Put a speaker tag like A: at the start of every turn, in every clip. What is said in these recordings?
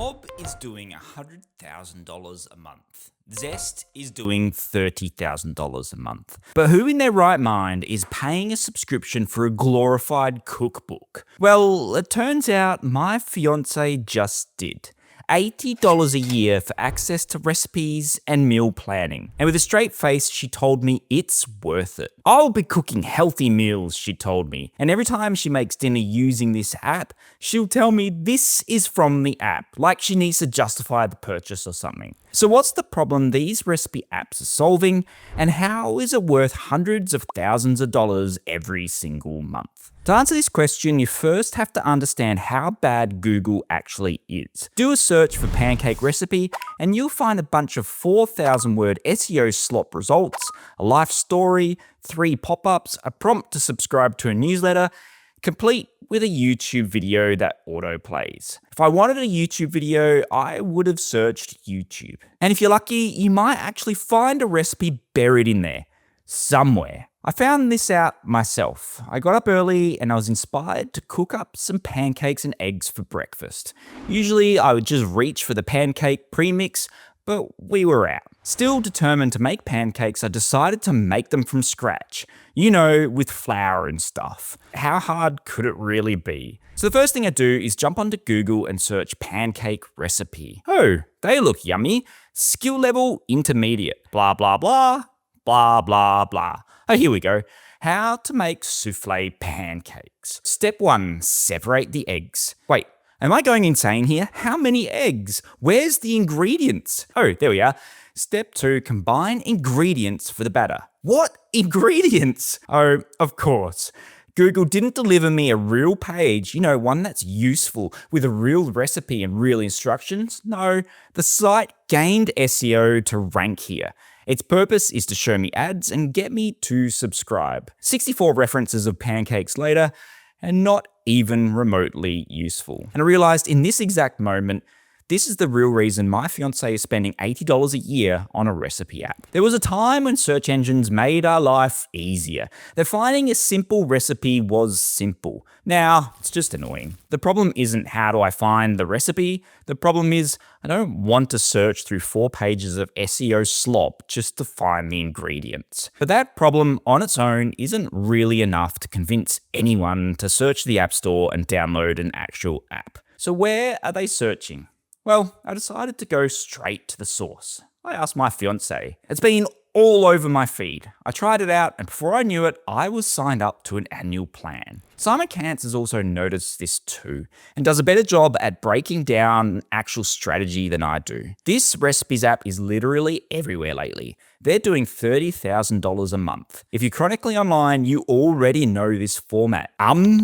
A: Mob is doing $100,000 a month. Zest is doing $30,000 a month. But who in their right mind is paying a subscription for a glorified cookbook? Well, it turns out my fiancée just did. $80 a year for access to recipes and meal planning. And with a straight face, she told me it's worth it. I'll be cooking healthy meals, she told me. And every time she makes dinner using this app, she'll tell me this is from the app, like she needs to justify the purchase or something. So what's the problem these recipe apps are solving, and how is it worth hundreds of thousands of dollars every single month? To answer this question, you first have to understand how bad Google actually is. Do a search for pancake recipe, and you'll find a bunch of 4,000-word SEO slop results, a life story, 3 pop-ups, a prompt to subscribe to a newsletter, complete with a YouTube video that auto-plays. If I wanted a YouTube video, I would have searched YouTube. And if you're lucky, you might actually find a recipe buried in there, somewhere. I found this out myself. I got up early and I was inspired to cook up some pancakes and eggs for breakfast. Usually I would just reach for the pancake premix, but we were out. Still determined to make pancakes, I decided to make them from scratch. You know, with flour and stuff. How hard could it really be? So the first thing I do is jump onto Google and search pancake recipe. Oh, they look yummy. Skill level intermediate. Blah, blah, blah. Blah, blah, blah. Oh, here we go. How to make souffle pancakes. Step 1, separate the eggs. Wait, am I going insane here? How many eggs? Where's the ingredients? Oh, there we are. Step 2, combine ingredients for the batter. What ingredients? Oh, of course. Google didn't deliver me a real page, one that's useful with a real recipe and real instructions. No, the site gained SEO to rank here. Its purpose is to show me ads and get me to subscribe. 64 references of pancakes later, and not even remotely useful. And I realized in this exact moment, this is the real reason my fiancé is spending $80 a year on a recipe app. There was a time when search engines made our life easier. That finding a simple recipe was simple. Now, it's just annoying. The problem isn't how do I find the recipe? The problem is I don't want to search through 4 pages of SEO slop just to find the ingredients. But that problem on its own isn't really enough to convince anyone to search the App Store and download an actual app. So where are they searching? Well, I decided to go straight to the source. I asked my fiancé. It's been all over my feed. I tried it out, and before I knew it, I was signed up to an annual plan. Simon Kantz has also noticed this too, and does a better job at breaking down actual strategy than I do. This recipes app is literally everywhere lately. They're doing $30,000 a month. If you're chronically online, you already know this format.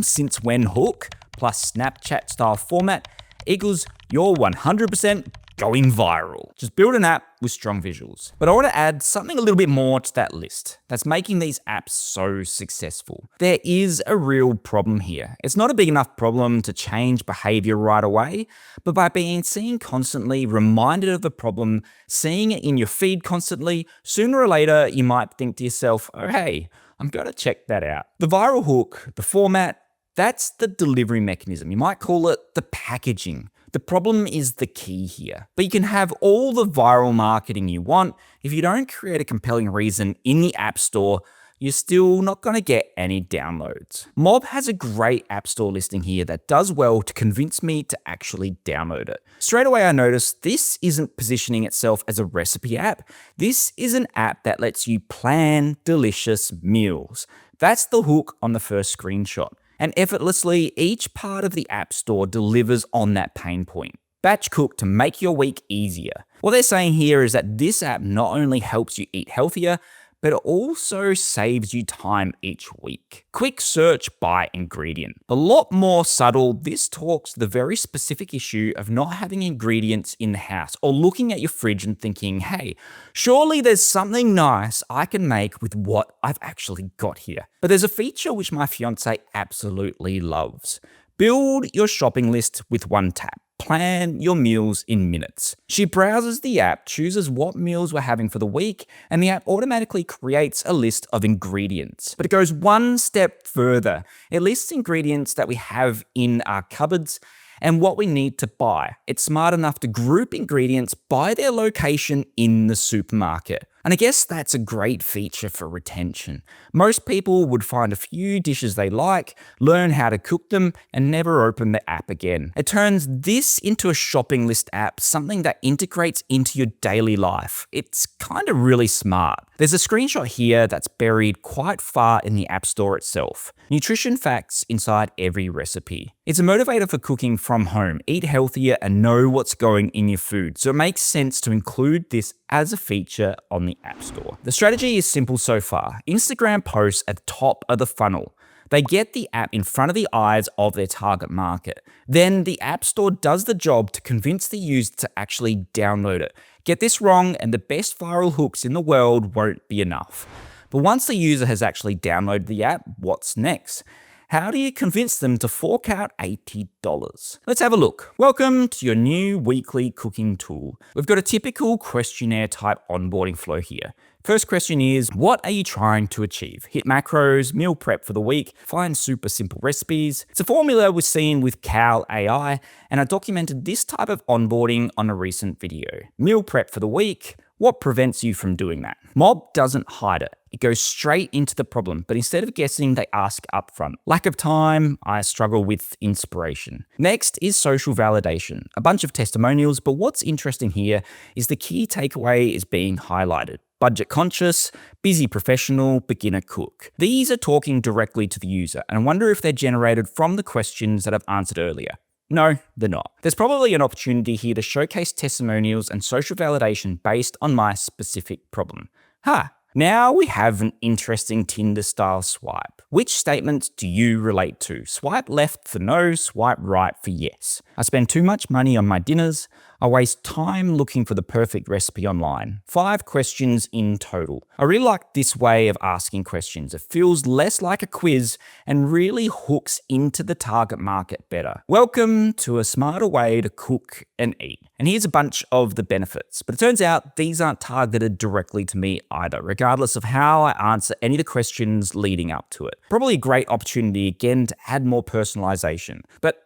A: Since when hook plus Snapchat style format equals you're 100% going viral. Just build an app with strong visuals. But I want to add something a little bit more to that list that's making these apps so successful. There is a real problem here. It's not a big enough problem to change behavior right away, but by being seen constantly, reminded of the problem, seeing it in your feed constantly, sooner or later, you might think to yourself, oh, hey, I'm going to check that out. The viral hook, the format, that's the delivery mechanism. You might call it the packaging. The problem is the key here. But you can have all the viral marketing you want. If you don't create a compelling reason in the App Store, you're still not going to get any downloads. Mob has a great App Store listing here that does well to convince me to actually download it. Straight away I noticed this isn't positioning itself as a recipe app. This is an app that lets you plan delicious meals. That's the hook on the first screenshot. And effortlessly, each part of the App Store delivers on that pain point. Batch cook to make your week easier. What they're saying here is that this app not only helps you eat healthier, but it also saves you time each week. Quick search by ingredient. A lot more subtle, this talks to the very specific issue of not having ingredients in the house or looking at your fridge and thinking, hey, surely there's something nice I can make with what I've actually got here. But there's a feature which my fiancé absolutely loves. Build your shopping list with one tap. Plan your meals in minutes. She browses the app, chooses what meals we're having for the week, and the app automatically creates a list of ingredients. But it goes one step further. It lists ingredients that we have in our cupboards and what we need to buy. It's smart enough to group ingredients by their location in the supermarket. And I guess that's a great feature for retention. Most people would find a few dishes they like, learn how to cook them, and never open the app again. It turns this into a shopping list app, something that integrates into your daily life. It's kind of really smart. There's a screenshot here that's buried quite far in the App Store itself. Nutrition facts inside every recipe. It's a motivator for cooking from home. Eat healthier and know what's going in your food. So it makes sense to include this as a feature on the App Store. The strategy is simple so far. Instagram posts at the top of the funnel. They get the app in front of the eyes of their target market. Then the App Store does the job to convince the user to actually download it. Get this wrong and the best viral hooks in the world won't be enough. But once the user has actually downloaded the app, what's next? How do you convince them to fork out $80? Let's have a look. Welcome to your new weekly cooking tool. We've got a typical questionnaire type onboarding flow here. First question is, what are you trying to achieve? Hit macros, meal prep for the week, find super simple recipes. It's a formula we've seen with Cal AI, and I documented this type of onboarding on a recent video. Meal prep for the week. What prevents you from doing that? Mob doesn't hide it. It goes straight into the problem, but instead of guessing, they ask upfront. Lack of time, I struggle with inspiration. Next is social validation. A bunch of testimonials, but what's interesting here is the key takeaway is being highlighted. Budget conscious, busy professional, beginner cook. These are talking directly to the user, and I wonder if they're generated from the questions that I've answered earlier. No, they're not. There's probably an opportunity here to showcase testimonials and social validation based on my specific problem. Now we have an interesting Tinder-style swipe. Which statements do you relate to? Swipe left for no, swipe right for yes. I spend too much money on my dinners. I waste time looking for the perfect recipe online. 5 questions in total. I really like this way of asking questions. It feels less like a quiz and really hooks into the target market better. Welcome to a smarter way to cook and eat. And here's a bunch of the benefits. But it turns out these aren't targeted directly to me either, regardless of how I answer any of the questions leading up to it. Probably a great opportunity again to add more personalization. But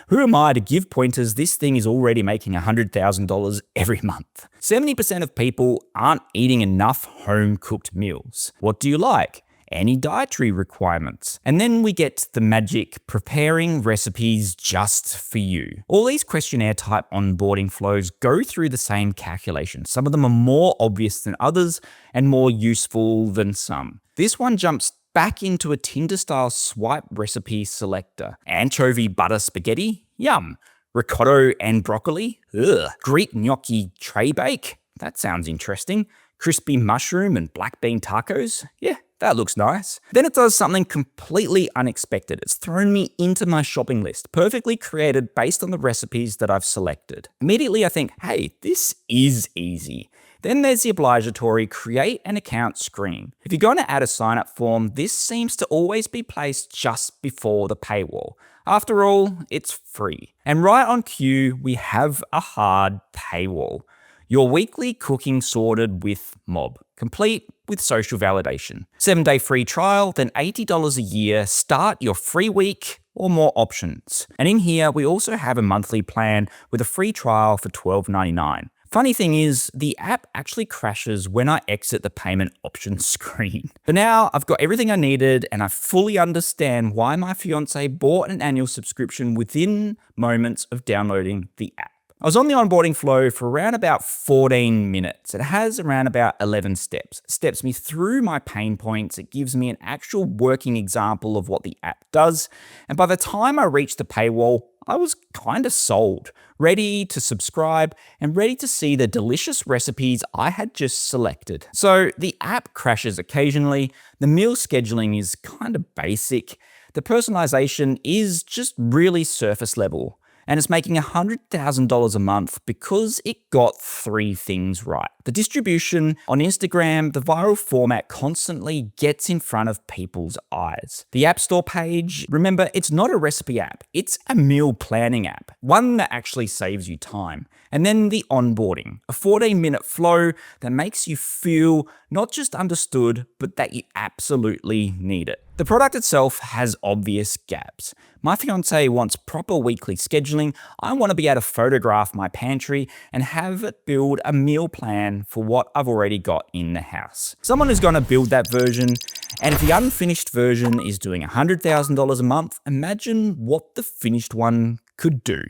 A: who am I to give pointers? This thing is already making $100,000 every month. 70% of people aren't eating enough home-cooked meals. What do you like? Any dietary requirements? And then we get the magic preparing recipes just for you. All these questionnaire type onboarding flows go through the same calculation. Some of them are more obvious than others and more useful than some. This one jumps back into a Tinder-style swipe recipe selector. Anchovy butter spaghetti? Yum. Ricotta and broccoli? Ugh. Greek gnocchi tray bake? That sounds interesting. Crispy mushroom and black bean tacos? Yeah, that looks nice. Then it does something completely unexpected. It's thrown me into my shopping list, perfectly created based on the recipes that I've selected. Immediately I think, hey, this is easy. Then there's the obligatory create an account screen. If you're going to add a sign-up form, this seems to always be placed just before the paywall. After all, it's free. And right on cue, we have a hard paywall. Your weekly cooking sorted with Mob, complete with social validation. 7-day free trial, then $80 a year, start your free week or more options. And in here, we also have a monthly plan with a free trial for $12.99. Funny thing is, the app actually crashes when I exit the payment options screen. But now I've got everything I needed and I fully understand why my fiancée bought an annual subscription within moments of downloading the app. I was on the onboarding flow for around about 14 minutes. It has around about 11 steps. It steps me through my pain points. It gives me an actual working example of what the app does. And by the time I reached the paywall, I was kind of sold, ready to subscribe and ready to see the delicious recipes I had just selected. So the app crashes occasionally. The meal scheduling is kind of basic. The personalization is just really surface level. And it's making $100,000 a month because it got 3 things right. The distribution on Instagram, the viral format constantly gets in front of people's eyes. The App Store page, remember, it's not a recipe app. It's a meal planning app, one that actually saves you time. And then the onboarding, a 14-minute flow that makes you feel not just understood, but that you absolutely need it. The product itself has obvious gaps. My fiancée wants proper weekly scheduling. I want to be able to photograph my pantry and have it build a meal plan for what I've already got in the house. Someone is going to build that version, and if the unfinished version is doing $100,000 a month, imagine what the finished one could do.